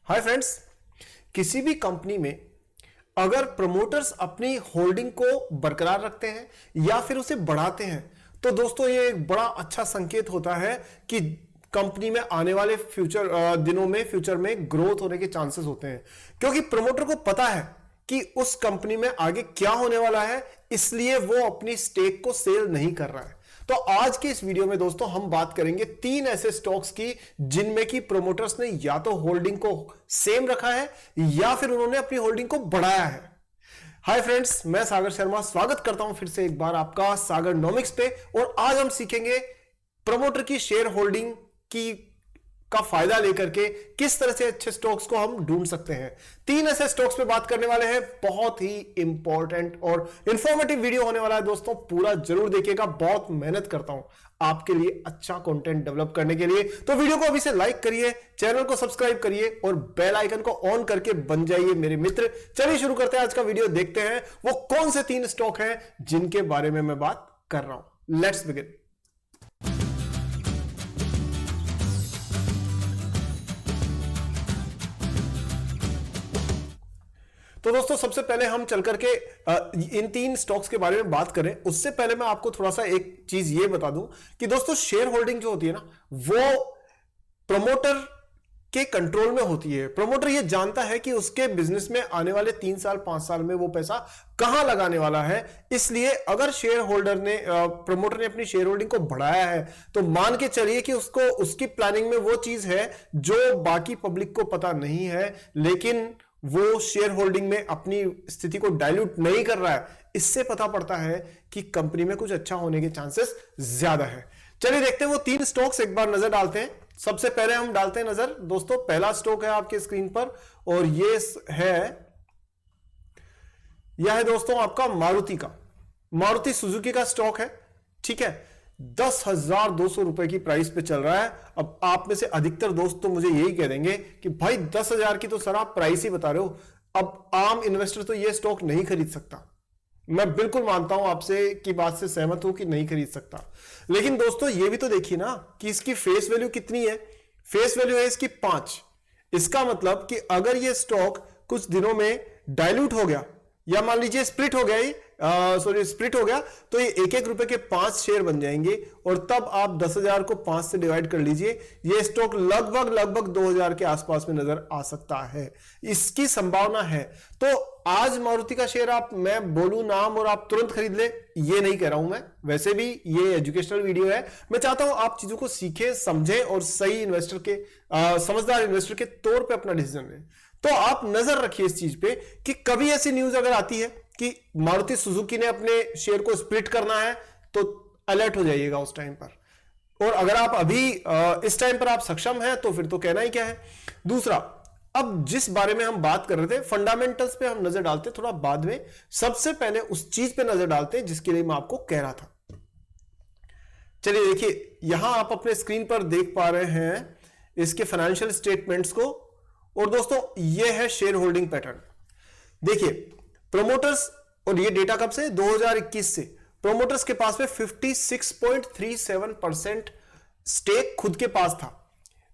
Hi friends, किसी भी company में अगर प्रमोटर्स अपनी होल्डिंग को बरकरार रखते हैं या फिर उसे बढ़ाते हैं तो दोस्तों ये एक बड़ा अच्छा संकेत होता है कि कंपनी में आने वाले दिनों में फ्यूचर में ग्रोथ होने के चांसेस होते हैं, क्योंकि प्रमोटर को पता है कि उस कंपनी में आगे क्या होने वाला है, इसलिए वो अपनी स्टेक को सेल नहीं कर रहा है। तो आज के इस वीडियो में दोस्तों हम बात करेंगे 3 ऐसे स्टॉक्स की जिनमें की प्रमोटर्स ने या तो होल्डिंग को सेम रखा है या फिर उन्होंने अपनी होल्डिंग को बढ़ाया है। हाय फ्रेंड्स, मैं सागर शर्मा स्वागत करता हूं फिर से एक बार आपका सागर नॉमिक्स पे। और आज हम सीखेंगे प्रमोटर की शेयर होल्डिंग का फायदा लेकर के किस तरह से अच्छे स्टॉक्स को हम ढूंढ सकते हैं। 3 ऐसे स्टॉक्स पे बात करने वाले हैं। बहुत ही इंपॉर्टेंट और इंफॉर्मेटिव वीडियो होने वाला है दोस्तों, पूरा जरूर देखिएगा। बहुत मेहनत करता हूं आपके लिए अच्छा कंटेंट डेवलप करने के लिए, तो वीडियो को अभी से लाइक करिए, चैनल को सब्सक्राइब करिए और बेल आइकन को ऑन करके बन जाइए मेरे मित्र। चलिए शुरू करते हैं आज का वीडियो। देखते हैं वो कौन से 3 स्टॉक हैं जिनके बारे में मैं बात कर रहा हूं। Let's begin. तो दोस्तों सबसे पहले हम चल करके इन 3 स्टॉक्स के बारे में बात करें, उससे पहले मैं आपको थोड़ा सा एक चीज ये बता दूं कि दोस्तों शेयर होल्डिंग जो होती है ना, वो प्रमोटर के कंट्रोल में होती है। प्रमोटर ये जानता है कि उसके बिजनेस में आने वाले 3 साल 5 साल में वो पैसा कहां लगाने वाला है। इसलिए अगर शेयर होल्डर ने प्रमोटर ने अपनी शेयर होल्डिंग को बढ़ाया है तो मान के चलिए कि उसको उसकी प्लानिंग में वो चीज है जो बाकी पब्लिक को पता नहीं है, लेकिन वो शेयर होल्डिंग में अपनी स्थिति को डाइल्यूट नहीं कर रहा है। इससे पता पड़ता है कि कंपनी में कुछ अच्छा होने के चांसेस ज्यादा है। चलिए देखते हैं वो 3 स्टॉक्स, एक बार नजर डालते हैं। सबसे पहले हम डालते हैं नजर दोस्तों, पहला स्टॉक है आपके स्क्रीन पर और ये है दोस्तों आपका मारुति सुजुकी का स्टॉक है। ठीक है, 10,200 रुपए की प्राइस पे चल रहा है। अब आप में से अधिकतर दोस्त तो मुझे यही कह देंगे कि भाई 10,000 की तो सर आप प्राइस ही बता रहे हो, अब आम इन्वेस्टर तो ये स्टॉक नहीं खरीद सकता। मैं बिल्कुल मानता हूं आपसे की बात से सहमत हूं कि नहीं खरीद सकता, लेकिन दोस्तों ये भी तो देखिए ना कि इसकी फेस वैल्यू कितनी है। फेस वैल्यू है इसकी 5। इसका मतलब कि अगर ये स्टॉक कुछ दिनों में डाइल्यूट हो गया या मान लीजिए स्प्लिट हो गया तो ये 1-1 रुपए के 5 शेयर बन जाएंगे और तब आप 10,000 को 5 से डिवाइड कर लीजिए, ये स्टॉक लगभग 2,000 के आसपास में नजर आ सकता है। इसकी संभावना है। तो आज मारुति का शेयर मैं बोलूं नाम और आप तुरंत खरीद ले, ये नहीं कह रहा हूं मैं। वैसे भी ये एजुकेशनल वीडियो है, मैं चाहता हूं आप चीजों को सीखें, समझें और सही इन्वेस्टर के समझदार इन्वेस्टर के तौर पर अपना डिसीजन लें। तो आप नजर रखिए इस चीज पे कि कभी ऐसी न्यूज अगर आती है कि मारुति सुजुकी ने अपने शेयर को स्प्लिट करना है तो अलर्ट हो जाइएगा उस टाइम पर। और अगर आप अभी इस टाइम पर आप सक्षम हैं तो फिर तो कहना ही क्या है। दूसरा, अब जिस बारे में हम बात कर रहे थे फंडामेंटल्स पे हम नजर डालते थोड़ा बाद में, सबसे पहले उस चीज पे नजर डालते हैं जिसके लिए मैं आपको कह रहा था। चलिए देखिए, यहां आप अपने स्क्रीन पर देख पा रहे हैं इसके फाइनेंशियल स्टेटमेंट्स को, और दोस्तों ये है शेयर होल्डिंग पैटर्न। देखिए प्रोमोटर्स, और ये डेटा कब से, 2021 से। प्रोमोटर्स के पास में 56.37% स्टेक खुद के पास था।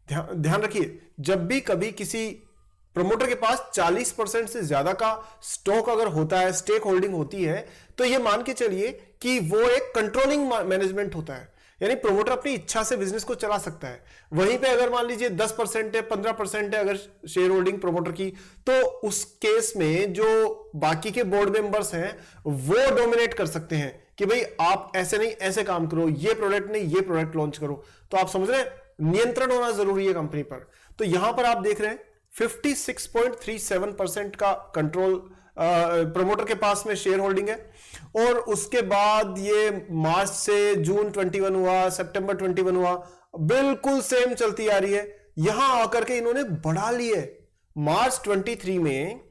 ध्यान रखिए, जब भी कभी किसी प्रमोटर के पास 40% से ज्यादा का स्टॉक अगर होता है, स्टेक होल्डिंग होती है, तो यह मान के चलिए कि वो एक कंट्रोलिंग मैनेजमेंट होता है, यानी प्रमोटर अपनी इच्छा से बिजनेस को चला सकता है। वहीं पे अगर मान लीजिए 10% है, 15% है अगर शेयर होल्डिंग प्रमोटर की, तो उस केस में जो बाकी के बोर्ड मेंबर्स हैं वो डोमिनेट कर सकते हैं कि भाई आप ऐसे नहीं ऐसे काम करो, ये प्रोडक्ट नहीं ये प्रोडक्ट लॉन्च करो। तो आप समझ रहे हैं, नियंत्रण होना जरूरी है कंपनी पर। तो यहां पर आप देख रहे हैं 56.37% का कंट्रोल प्रमोटर के पास में शेयर होल्डिंग है। और उसके बाद ये मार्च से जून 21 हुआ, सितंबर 21 हुआ, बिल्कुल सेम चलती आ रही है। यहां आकर के इन्होंने बढ़ा ली है। मार्च 23 में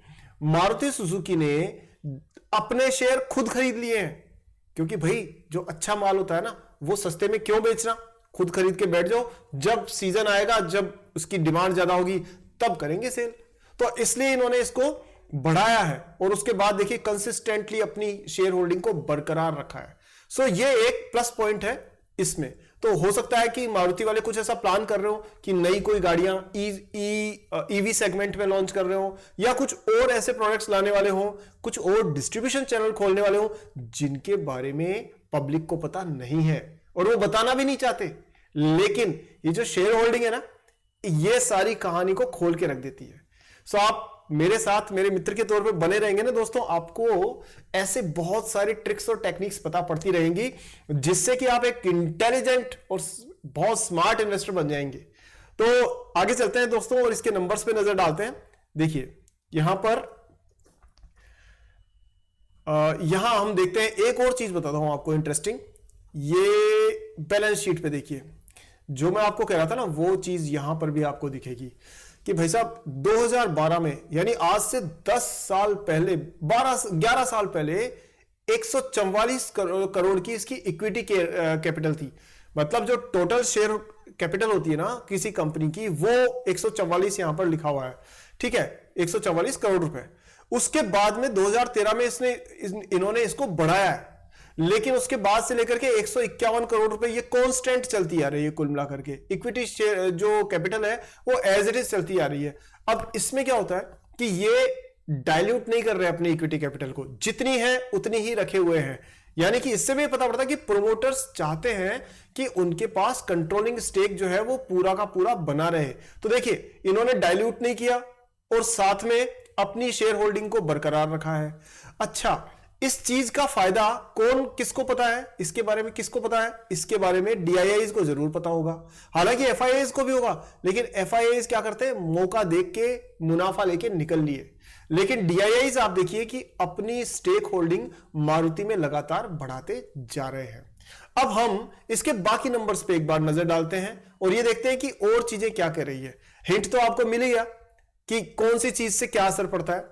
मारुति सुजुकी ने अपने शेयर खुद खरीद लिए हैं, क्योंकि भाई जो अच्छा माल होता है ना वो सस्ते में क्यों बेचना, खुद खरीद के बैठ जाओ, जब सीजन आएगा, जब उसकी डिमांड ज्यादा होगी तब करेंगे सेल। तो इसलिए इन्होंने इसको बढ़ाया है और उसके बाद देखिए कंसिस्टेंटली अपनी शेयर होल्डिंग को बरकरार रखा है। सो ये एक प्लस पॉइंट है इसमें। तो हो सकता है कि मारुति वाले कुछ ऐसा प्लान कर रहे हो कि नई कोई गाड़ियां ईवी सेगमेंट में लॉन्च कर रहे हो, या कुछ और ऐसे प्रोडक्ट्स लाने वाले हो, कुछ और डिस्ट्रीब्यूशन चैनल खोलने वाले हो जिनके बारे में पब्लिक को पता नहीं है और वो बताना भी नहीं चाहते। लेकिन ये जो शेयर होल्डिंग है ना, ये सारी कहानी को खोल के रख देती है। सो आप मेरे साथ मेरे मित्र के तौर पे बने रहेंगे ना दोस्तों, आपको ऐसे बहुत सारी ट्रिक्स और टेक्निक्स पता पड़ती रहेंगी जिससे कि आप एक इंटेलिजेंट और बहुत स्मार्ट इन्वेस्टर बन जाएंगे। तो आगे चलते हैं दोस्तों और इसके नंबर्स पे नजर डालते हैं। देखिए यहां पर यहां हम देखते हैं, एक और चीज बताता हूं आपको इंटरेस्टिंग। ये बैलेंस शीट पे देखिए, जो मैं आपको कह रहा था ना वो चीज यहां पर भी आपको दिखेगी कि भाई साहब 2012 में, यानी आज से 10 साल पहले, 11 साल पहले 144 करोड़ की इसकी इक्विटी कैपिटल थी। मतलब जो टोटल शेयर कैपिटल होती है ना किसी कंपनी की, वो 144 यहां पर लिखा हुआ है, ठीक है, 144 करोड़ रुपए। उसके बाद में 2013 में इन्होंने इसको बढ़ाया है, लेकिन उसके बाद से लेकर के 151 करोड़ रुपए ये कांस्टेंट चलती आ रही है। कुल मिलाकर के इक्विटी शेयर जो कैपिटल है वो एज इट इज चलती आ रही है। अब इसमें क्या होता है कि ये डाइल्यूट नहीं कर रहे अपनी इक्विटी कैपिटल को, जितनी है उतनी ही रखे हुए हैं। यानी कि इससे भी पता पड़ता है कि प्रोमोटर्स चाहते हैं कि उनके पास कंट्रोलिंग स्टेक जो है वो पूरा का पूरा बना रहे। तो देखिए इन्होंने डाइल्यूट नहीं किया और साथ में अपनी शेयर होल्डिंग को बरकरार रखा है। अच्छा, इस चीज का फायदा कौन किसको पता है, इसके बारे में किसको पता है? इसके बारे में डीआईआईज को जरूर पता होगा, हालांकि एफआईआईज को भी होगा, लेकिन एफआईआईज क्या करते हैं, मौका देख के मुनाफा लेके निकल लिए। लेकिन डीआईआईज आप देखिए कि अपनी स्टेक होल्डिंग मारुति में लगातार बढ़ाते जा रहे हैं। अब हम इसके बाकी नंबर्स पे एक बार नजर डालते हैं और ये देखते हैं कि और चीजें क्या कह रही है। हिंट तो आपको मिल गया कि कौन सी चीज से क्या असर पड़ता है।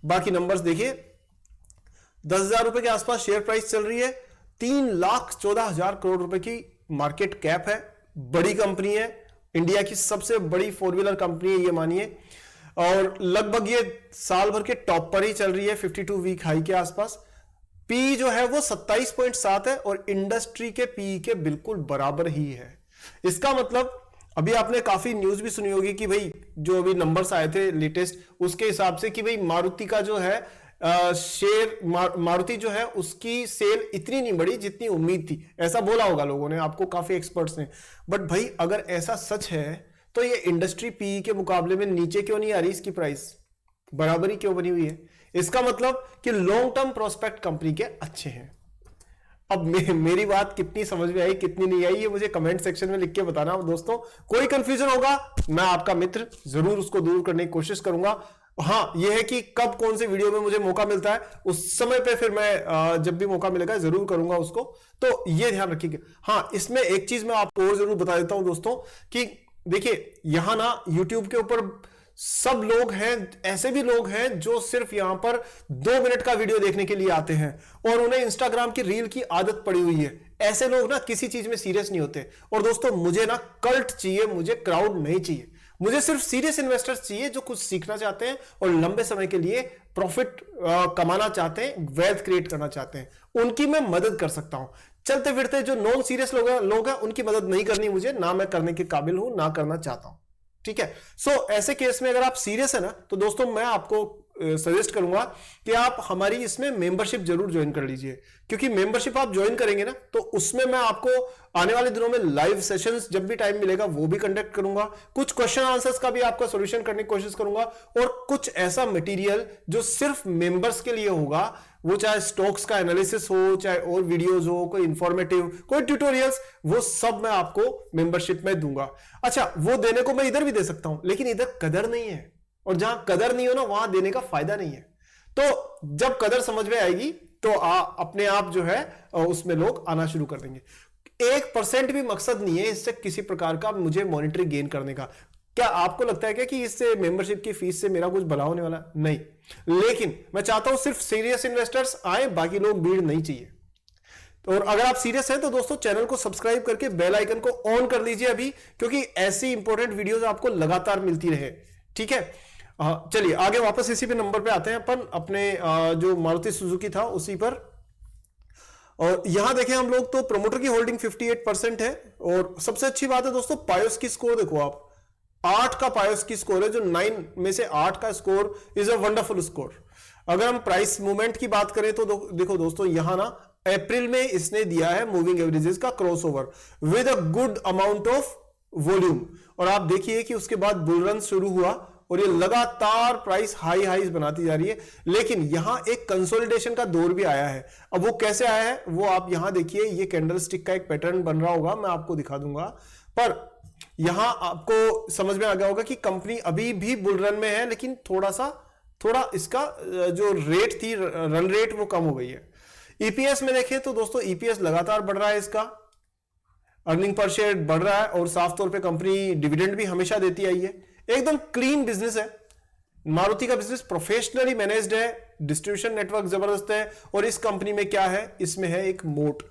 बाकी नंबर्स देखिए, 10,000 रुपए के आसपास शेयर प्राइस चल रही है, 3,14,000 करोड़ रुपए की मार्केट कैप है, बड़ी कंपनी है, इंडिया की सबसे बड़ी 4 व्हीलर कंपनी है ये मानिए, और लगभग ये साल भर के टॉप पर ही चल रही है 52 वीक हाई के आसपास। पी जो है वो 27.7 है और इंडस्ट्री के पी के बिल्कुल बराबर ही है। इसका मतलब अभी आपने काफी न्यूज भी सुनी होगी कि भाई जो अभी नंबर्स आए थे लेटेस्ट, उसके हिसाब से कि भाई मारुति का जो है शेयर मारुति जो है उसकी सेल इतनी नहीं बढ़ी जितनी उम्मीद थी, ऐसा बोला होगा लोगों ने, आपको काफी एक्सपर्ट्स ने। बट भाई अगर ऐसा सच है तो ये इंडस्ट्री पी के मुकाबले में नीचे क्यों नहीं आ रही, इसकी प्राइस बराबरी क्यों बनी हुई है? इसका मतलब कि लॉन्ग टर्म प्रोस्पेक्ट कंपनी के अच्छे हैं। अब मेरी बात कितनी समझ में आई कितनी नहीं आई ये मुझे कमेंट सेक्शन में लिख के बताना दोस्तों। कोई कंफ्यूजन होगा मैं आपका मित्र जरूर उसको दूर करने की कोशिश करूंगा। हाँ, यह है कि कब कौन से वीडियो में मुझे मौका मिलता है उस समय पे फिर मैं जब भी मौका मिलेगा जरूर करूंगा उसको, तो ये ध्यान रखिएगा। हाँ, इसमें एक चीज मैं आपको और जरूर बता देता हूं दोस्तों कि देखिए यहां ना YouTube के ऊपर सब लोग हैं, ऐसे भी लोग हैं जो सिर्फ यहां पर 2 मिनट का वीडियो देखने के लिए आते हैं और उन्हें इंस्टाग्राम की रील की आदत पड़ी हुई है। ऐसे लोग ना किसी चीज में सीरियस नहीं होते। और दोस्तों मुझे ना कल्ट चाहिए, मुझे क्राउड नहीं चाहिए, मुझे सिर्फ सीरियस इन्वेस्टर्स चाहिए जो कुछ सीखना चाहते हैं और लंबे समय के लिए प्रॉफिट कमाना चाहते हैं, वेल्थ क्रिएट करना चाहते हैं, उनकी मैं मदद कर सकता हूं। चलते फिरते जो नॉन सीरियस लोग हैं उनकी मदद नहीं करनी मुझे, ना मैं करने के काबिल हूं, ना करना चाहता हूं। ठीक है, सो ऐसे केस में अगर आप सीरियस है ना तो दोस्तों मैं आपको सजेस्ट करूंगा कि आप हमारी इसमें मेंबरशिप जरूर ज्वाइन कर लीजिए, क्योंकि मेंबरशिप आप ज्वाइन करेंगे ना तो उसमें मैं आपको आने वाले दिनों में लाइव सेशंस जब भी टाइम मिलेगा वो भी कंडक्ट करूंगा, कुछ क्वेश्चन आंसर्स का भी आपका सॉल्यूशन करने की कोशिश करूंगा, और कुछ ऐसा मटेरियल जो सिर्फ मेंबर्स के लिए होगा, वो चाहे स्टॉक्स का एनालिसिस हो, चाहे और वीडियोस हो, कोई इंफॉर्मेटिव, कोई ट्यूटोरियल्स, वो सब मैं आपको मेंबरशिप में दूंगा। अच्छा, वो देने को मैं इधर भी दे सकता हूं, लेकिन इधर कदर नहीं है, और जहां कदर नहीं हो ना वहां देने का फायदा नहीं है। तो जब कदर समझ में आएगी तो अपने आप जो है उसमें लोग आना शुरू कर देंगे। 1% भी मकसद नहीं है इससे किसी प्रकार का मुझे मॉनिटरी गेन करने का। क्या आपको लगता है क्या कि इससे मेंबरशिप की फीस से मेरा कुछ भला होने वाला? नहीं, लेकिन मैं चाहता हूं सिर्फ सीरियस इन्वेस्टर्स आए, बाकी लोग भीड़ नहीं चाहिए। और अगर आप सीरियस हैं तो दोस्तों चैनल को सब्सक्राइब करके बेल आइकन को ऑन कर लीजिए अभी, क्योंकि ऐसी इंपॉर्टेंट वीडियोस आपको लगातार मिलती रहे। ठीक है, चलिए आगे वापस इसी पे नंबर पे आते हैं अपन, अपने जो मारुति सुजुकी था उसी पर। और यहां देखें हम लोग तो प्रोमोटर की होल्डिंग 58% है। और सबसे अच्छी बात है दोस्तों, पायोस की स्कोर देखो आप, 8 का पायोस की स्कोर है, जो 9 में से 8 का score is a wonderful score. अगर हम प्राइस मूवमेंट की बात करें तो देखो दोस्तों, यहां ना अप्रैल में इसने दिया है मूविंग एवरेजेस का crossover with a good amount of volume. और आप देखिए कि उसके बाद बुल रन शुरू हुआ और ये लगातार प्राइस हाईज बनाती जा रही है, लेकिन यहां एक कंसोलिडेशन का दौर भी आया है। अब वो कैसे आया है वो आप यहां देखिए, ये कैंडल स्टिक का एक पैटर्न बन रहा होगा, मैं आपको दिखा दूंगा। पर यहां आपको समझ में आ गया होगा कि कंपनी अभी भी बुल रन में है, लेकिन थोड़ा इसका जो रेट थी, रन रेट, वो कम हो गई है। ईपीएस में देखें तो दोस्तों, ईपीएस लगातार बढ़ रहा है, इसका अर्निंग पर शेयर बढ़ रहा है, और साफ तौर पे कंपनी डिविडेंड भी हमेशा देती आई है। एकदम क्लीन बिजनेस है मारुति का, बिजनेस प्रोफेशनली मैनेज्ड है, डिस्ट्रीब्यूशन नेटवर्क जबरदस्त है। और इस कंपनी में क्या है, इसमें है एक मोट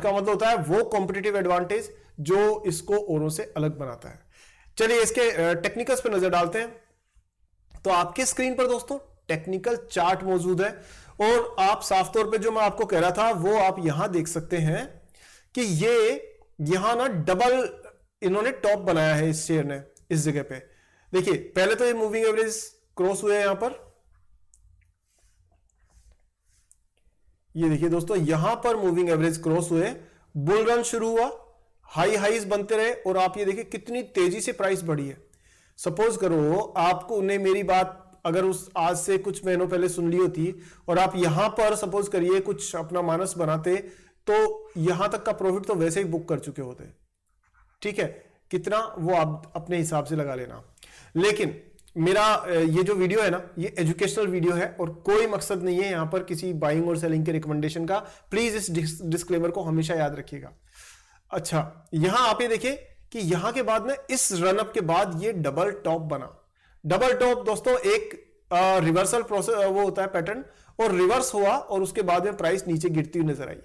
का मतलब होता है वो कॉम्पिटिटिव एडवांटेज जो इसको औरों से अलग बनाता है। चलिए इसके टेक्निकल्स पर नजर डालते हैं। तो आपके स्क्रीन पर दोस्तों टेक्निकल चार्ट मौजूद है, और आप साफ तौर पे जो मैं आपको कह रहा था वो आप यहां देख सकते हैं कि ये यहां ना डबल इन्होंने टॉप बनाया है इस शेयर ने। इस जगह पे देखिए, पहले तो ये मूविंग एवरेज क्रॉस हुए हैं यहां पर, ये देखिए दोस्तों, यहां पर मूविंग एवरेज क्रॉस हुए, बुल रन शुरू हुआ, हाईज बनते रहे, और आप ये देखिए कितनी तेजी से प्राइस बढ़ी है। सपोज करो आपको ने मेरी बात अगर उस आज से कुछ महीनों पहले सुन ली होती, और आप यहां पर सपोज करिए कुछ अपना मानस बनाते, तो यहां तक का प्रॉफिट तो वैसे ही बुक कर चुके होते। ठीक है, कितना वो आप अपने हिसाब से लगा लेना। लेकिन मेरा ये जो वीडियो है ना, ये एजुकेशनल वीडियो है, और कोई मकसद नहीं है यहां पर किसी बाइंग और सेलिंग के रिकमेंडेशन का। प्लीज इस डिस्क्लेमर को हमेशा याद रखिएगा। अच्छा, यहां आप ये देखिए कि यहां के बाद में इस रनअप के बाद ये डबल टॉप बना। डबल टॉप दोस्तों एक रिवर्सल प्रोसेस वो होता है पैटर्न, और रिवर्स हुआ, और उसके बाद में प्राइस नीचे गिरती हुई नजर आई।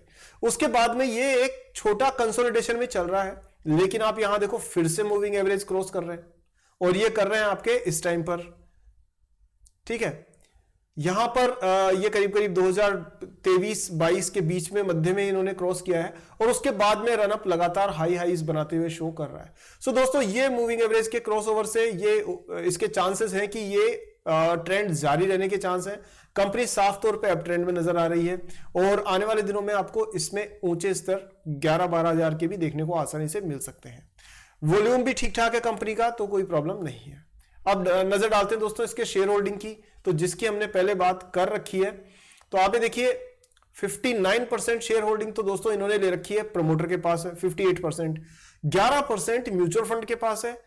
उसके बाद में ये एक छोटा कंसोलिडेशन में चल रहा है, लेकिन आप यहां देखो फिर से मूविंग एवरेज क्रॉस कर रहे हैं, और ये कर रहे हैं आपके इस टाइम पर। ठीक है, यहां पर ये करीब करीब 2023-22 के बीच में मध्य में इन्होंने क्रॉस किया है, और उसके बाद में रनअप लगातार हाईज बनाते हुए शो कर रहा है। सो दोस्तों, ये मूविंग एवरेज के क्रॉसओवर से ये इसके चांसेस हैं कि ये ट्रेंड जारी रहने के चांस है। कंपनी साफ तौर पे अप ट्रेंड में नजर आ रही है, और आने वाले दिनों में आपको इसमें ऊंचे स्तर 11-12 हजार के भी देखने को आसानी से मिल सकते हैं। वॉल्यूम भी ठीक ठाक है कंपनी का, तो कोई प्रॉब्लम नहीं है। अब नजर डालते हैं दोस्तों इसके शेयर होल्डिंग की, तो जिसकी हमने पहले बात कर रखी है। तो आप देखिए 59% शेयर होल्डिंग तो दोस्तों इन्होंने ले रखी है, प्रमोटर के पास है 58%, 11% म्यूचुअल फंड के पास है,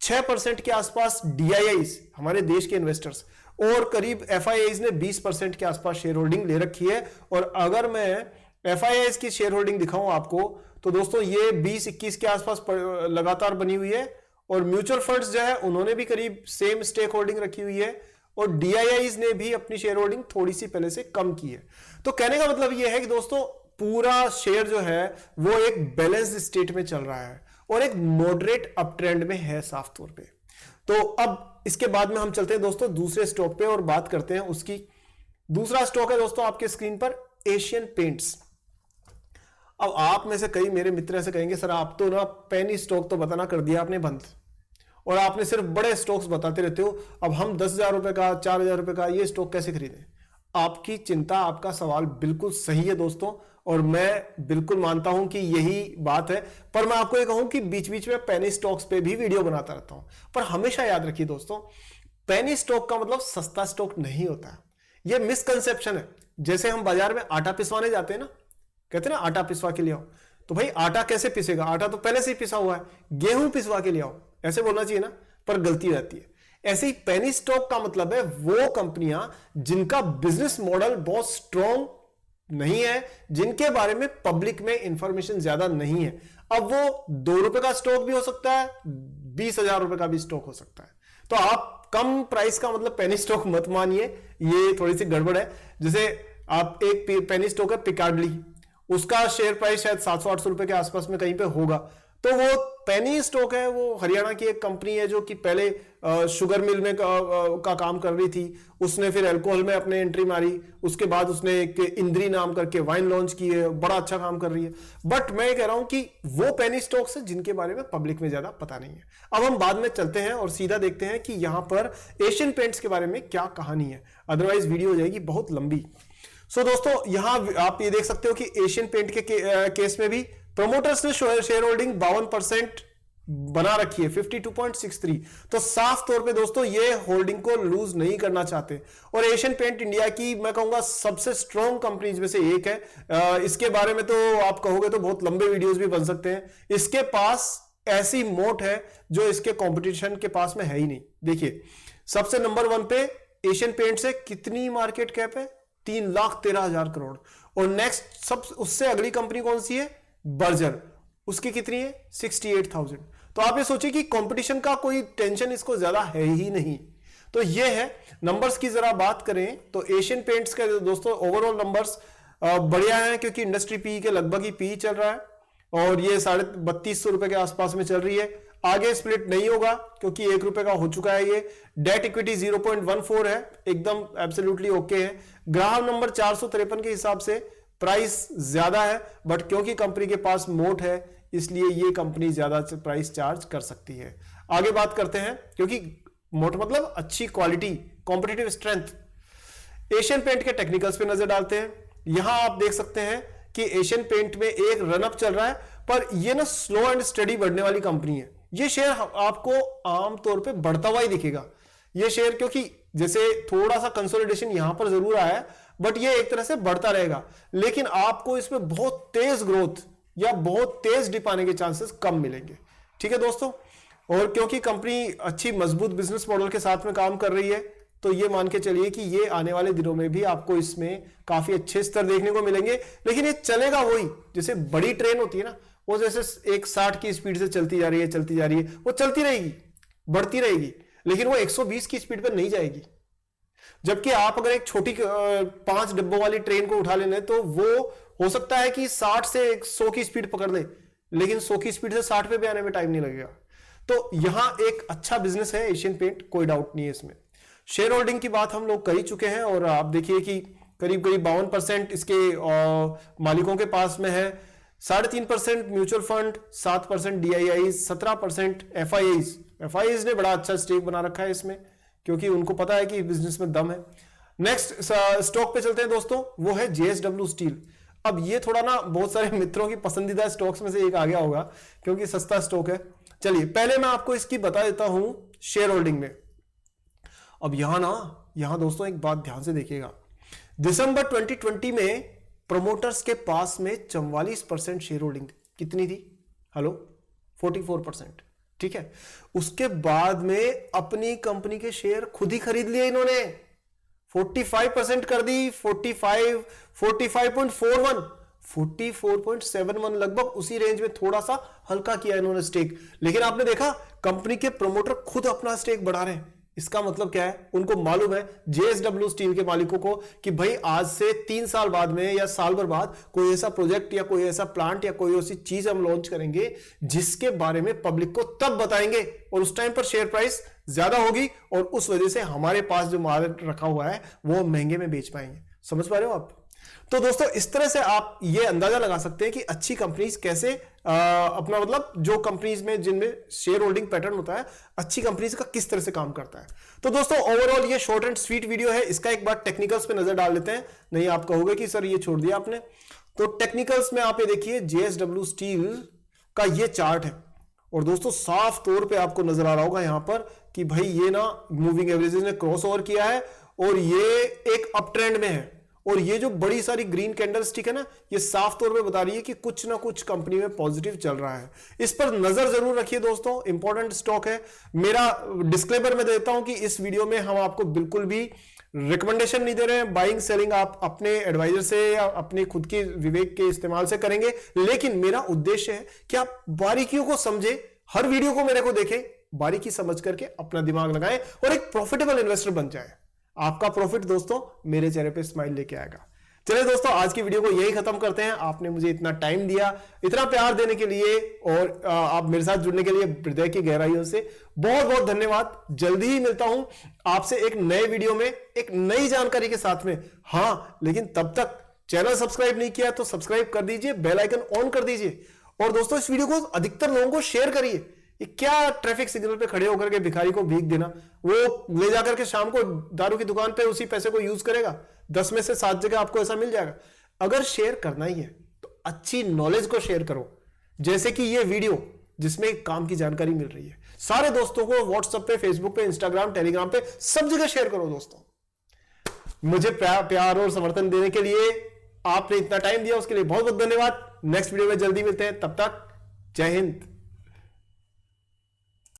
6% के आसपास डीआईआईज हमारे देश के इन्वेस्टर्स, और करीब एफआईआईज ने 20% के आसपास शेयर होल्डिंग ले रखी है। और अगर मैं एफआईआईज की शेयर होल्डिंग दिखाऊं आपको, तो दोस्तों ये 20-21 के आसपास लगातार बनी हुई है, और म्यूचुअल फंड्स जो है उन्होंने भी करीब सेम स्टेक होल्डिंग रखी हुई है, और डीआईआईज ने भी अपनी शेयर होल्डिंग थोड़ी सी पहले से कम की है। तो कहने का मतलब यह है कि दोस्तों पूरा शेयर जो है वो एक बैलेंस्ड स्टेट में चल रहा है, और एक मॉडरेट अप ट्रेंड में है साफ तौर पे। तो अब इसके बाद में हम चलते हैं दोस्तों दूसरे स्टॉक पे और बात करते हैं उसकी। दूसरा स्टॉक है दोस्तों आपके स्क्रीन पर एशियन पेंट्स। अब आप में से कई मेरे मित्र ऐसे कहेंगे, सर आप तो ना पेनी स्टॉक तो बताना कर दिया आपने बंद, और आपने सिर्फ बड़े स्टॉक्स बताते रहते हो। अब हम 10,000 रुपए का, 4,000 रुपए का ये स्टॉक कैसे खरीदें? आपकी चिंता, आपका सवाल बिल्कुल सही है दोस्तों, और मैं बिल्कुल मानता हूं कि यही बात है। पर मैं आपको ये कहूं कि बीच बीच में पेनी स्टॉक्स पे भी वीडियो बनाता रहता हूं। पर हमेशा याद रखिए दोस्तों, पेनी स्टॉक का मतलब सस्ता स्टॉक नहीं होता। यह मिसकंसेप्शन है। जैसे हम बाजार में आटा पिसवाने जाते हैं ना, कहते हैं ना आटा पिसवा के ले आओ, तो भाई आटा कैसे पिसेगा? आटा तो पहले से ही पिसा हुआ है। गेहूं पिसवा के ले आओ, ऐसे बोलना चाहिए ना, पर गलती रहती है। ऐसे ही पेनी स्टॉक का मतलब है वो कंपनियां जिनका बिजनेस मॉडल बहुत स्ट्रॉन्ग नहीं है, जिनके बारे में पब्लिक में इंफॉर्मेशन ज्यादा नहीं है। अब वो 2 रुपए का स्टॉक भी हो सकता है, 20,000 रुपए का भी स्टॉक हो सकता है। तो आप कम प्राइस का मतलब पेनी स्टॉक मत मानिए, ये थोड़ी सी गड़बड़ है। जैसे आप एक पेनी स्टॉक है पिकार्डली, उसका शेयर प्राइस शायद 700-800 रुपए के आसपास में कहीं पे होगा, तो वो पेनी स्टॉक है वो हरियाणा की एक कंपनी है जो कि पहले शुगर मिल में का काम कर रही थी, उसने फिर अल्कोहल में अपने एंट्री मारी, उसके बाद उसने एक इंद्री नाम करके वाइन लॉन्च की है, बड़ा अच्छा काम कर रही है। बट मैं कह रहा हूं कि वो पेनी स्टॉक्स है जिनके बारे में पब्लिक में ज्यादा पता नहीं है। अब हम बाद में चलते हैं और सीधा देखते हैं कि यहां पर एशियन पेंट्स के बारे में क्या कहानी है, अदरवाइज वीडियो हो जाएगी बहुत लंबी। सो दोस्तों यहां आप ये देख सकते हो कि एशियन पेंट के केस में भी प्रोमोटर्स ने शेयर होल्डिंग 52% बना रखी है, 52.63। तो साफ तौर पे दोस्तों ये होल्डिंग को लूज नहीं करना चाहते। और एशियन पेंट इंडिया की मैं कहूंगा सबसे स्ट्रॉन्ग कंपनीज में से एक है। इसके बारे में तो आप कहोगे तो बहुत लंबे वीडियोस भी बन सकते हैं। इसके पास ऐसी मोट है जो इसके कंपटीशन के पास में है ही नहीं। देखिए सबसे नंबर 1 पे एशियन पेंट से कितनी मार्केट कैप है, 3,13,000 करोड़। और नेक्स्ट सब उससे अगली कंपनी कौन सी है, बर्जर, उसकी कितनी है 68,000। तो आप ये सोचिए कि कंपटीशन का कोई टेंशन इसको ज्यादा है ही नहीं। तो ये है नंबर्स की जरा बात करें तो एशियन पेंट्स के दोस्तों ओवरऑल नंबर्स बढ़िया हैं क्योंकि इंडस्ट्री पी के लगभग ही पी चल रहा है और ये 3250 रुपए के आसपास में चल रही है। आगे स्प्लिट नहीं होगा क्योंकि 1 रुपए का हो चुका है ये। डेट इक्विटी 0.14 है, एकदम एब्सोल्युटली ओके है। ग्राहक नंबर 453 के हिसाब से प्राइस ज्यादा है, बट क्योंकि कंपनी के पास मोट है इसलिए ये कंपनी ज्यादा प्राइस चार्ज कर सकती है। आगे बात करते हैं क्योंकि मोट मतलब अच्छी quality, competitive strength. Asian paint के टेक्निकल्स पे नजर डालते हैं। यहां आप देख सकते हैं कि एशियन पेंट में एक रनअप चल रहा है, पर ये ना स्लो एंड स्टडी बढ़ने वाली कंपनी है। ये शेयर आपको आमतौर पे बढ़ता हुआ ही दिखेगा ये शेयर, क्योंकि जैसे थोड़ा सा कंसोलिडेशन यहां पर जरूर आया है, बट ये एक तरह से बढ़ता रहेगा। लेकिन आपको इसमें बहुत तेज ग्रोथ या बहुत तेज डिप आने के चांसेस कम मिलेंगे। ठीक है दोस्तों, और क्योंकि कंपनी अच्छी मजबूत बिजनेस मॉडल के साथ में काम कर रही है तो ये मान के चलिए कि ये आने वाले दिनों में भी आपको इसमें काफी अच्छे स्तर देखने को मिलेंगे। लेकिन ये चलेगा वही, जैसे बड़ी ट्रेन होती है ना, वो जैसे एक 60 की स्पीड से चलती जा रही है, वो चलती रहेगी, बढ़ती रहेगी, लेकिन वो 120 की स्पीड पर नहीं जाएगी। जबकि आप अगर एक छोटी 5 डब्बों वाली ट्रेन को उठा लेने तो वो हो सकता है कि 60 से 100 की स्पीड पकड़ ले, लेकिन 100 की स्पीड से 60 पे भी आने में टाइम नहीं लगेगा। तो यहां एक अच्छा बिजनेस है एशियन पेंट, कोई डाउट नहीं है इसमें। शेयर होल्डिंग की बात हम लोग कर ही चुके हैं और आप देखिए कि करीब 52% इसके मालिकों के पास में है, 3.5% म्यूचुअल फंड, 7% DII, 17% FIIs ने बड़ा अच्छा स्टेक बना रखा है इसमें क्योंकि उनको पता है कि बिजनेस में दम है। नेक्स्ट स्टॉक पे चलते हैं दोस्तों, वो है JSW स्टील। अब ये थोड़ा ना बहुत सारे मित्रों की पसंदीदा स्टॉक्स में से एक आ गया होगा क्योंकि सस्ता स्टॉक है। चलिए पहले मैं आपको इसकी बता देता हूं शेयर होल्डिंग में। अब यहां दोस्तों एक बात ध्यान से देखिएगा, दिसंबर 2020 में प्रोमोटर्स के पास में 44% शेयर होल्डिंग कितनी थी, हेलो 44%। ठीक है, उसके बाद में अपनी कंपनी के शेयर खुद ही खरीद लिए इन्होंने, 45% कर दी, 45.41, 44.71, लगभग उसी रेंज में, थोड़ा सा हल्का किया इन्होंने स्टेक। लेकिन आपने देखा कंपनी के प्रोमोटर खुद अपना स्टेक बढ़ा रहे हैं। इसका मतलब क्या है, उनको मालूम है JSW स्टील के मालिकों को कि भाई आज से 3 साल बाद में या साल भर बाद कोई ऐसा प्रोजेक्ट या कोई ऐसा प्लांट या कोई ऐसी चीज हम लॉन्च करेंगे जिसके बारे में पब्लिक को तब बताएंगे और उस टाइम पर शेयर प्राइस ज्यादा होगी और उस वजह से हमारे पास जो माल रखा हुआ है वो महंगे में बेच पाएंगे। समझ पा रहे हो आप? तो दोस्तों इस तरह से आप ये अंदाजा लगा सकते हैं कि अच्छी कंपनीज कैसे अपना मतलब जो कंपनीज में जिनमें शेयर होल्डिंग पैटर्न होता है अच्छी कंपनीज का किस तरह से काम करता है। तो दोस्तों ओवरऑल ये शॉर्ट एंड स्वीट वीडियो है, इसका एक बार टेक्निकल्स पे नजर डाल लेते हैं। नहीं आप कहोगे कि सर ये छोड़ दिया आपने, तो टेक्निकल्स में आप ये देखिए JSW स्टील का ये चार्ट है और दोस्तों साफ तौर पर आपको नजर आ रहा होगा यहां पर कि भाई ये ना मूविंग एवरेजेस ने क्रॉस ओवर किया है और ये एक अप ट्रेंड में है। और ये जो बड़ी सारी ग्रीन कैंडलस्टिक है ना, ये साफ तौर पे बता रही है कि कुछ ना कुछ कंपनी में पॉजिटिव चल रहा है। इस पर नजर जरूर रखिए दोस्तों, इंपॉर्टेंट स्टॉक है। मेरा डिस्क्लेमर मैं देता हूं कि इस वीडियो में हम आपको बिल्कुल भी रिकमेंडेशन नहीं दे रहे हैं। बाइंग सेलिंग आप अपने एडवाइजर से या अपने खुद के विवेक के इस्तेमाल से करेंगे, लेकिन मेरा उद्देश्य है कि आप बारीकियों को समझे, हर वीडियो को मेरे को देखें, बारीकी समझ करके अपना दिमाग लगाएं और एक प्रॉफिटेबल इन्वेस्टर बन जाए। आपका प्रॉफिट दोस्तों मेरे चेहरे पे स्माइल लेके आएगा। चलिए दोस्तों, आज की वीडियो को यही खत्म करते हैं। आपने मुझे इतना टाइम दिया, इतना प्यार देने के लिए और आप मेरे साथ जुड़ने के लिए हृदय की गहराइयों से बहुत बहुत धन्यवाद। जल्दी ही मिलता हूं आपसे एक नए वीडियो में, एक नई जानकारी के साथ में। हाँ, लेकिन तब तक चैनल सब्सक्राइब नहीं किया तो सब्सक्राइब कर दीजिए, बेल आइकन ऑन कर दीजिए और दोस्तों इस वीडियो को अधिकतर लोगों को शेयर करिए। ये क्या ट्रैफिक सिग्नल पे खड़े होकर के भिखारी को भीख देना, वो ले जाकर के शाम को दारू की दुकान पे उसी पैसे को यूज करेगा। 10 में से 7 जगह आपको ऐसा मिल जाएगा। अगर शेयर करना ही है तो अच्छी नॉलेज को शेयर करो, जैसे कि ये वीडियो जिसमें काम की जानकारी मिल रही है। सारे दोस्तों को व्हाट्सएप पे, फेसबुक पे, इंस्टाग्राम, टेलीग्राम पे सब जगह शेयर करो। दोस्तों मुझे प्यार और समर्थन देने के लिए, आपने इतना टाइम दिया उसके लिए बहुत बहुत धन्यवाद। नेक्स्ट वीडियो में जल्दी मिलते हैं, तब तक जय हिंद।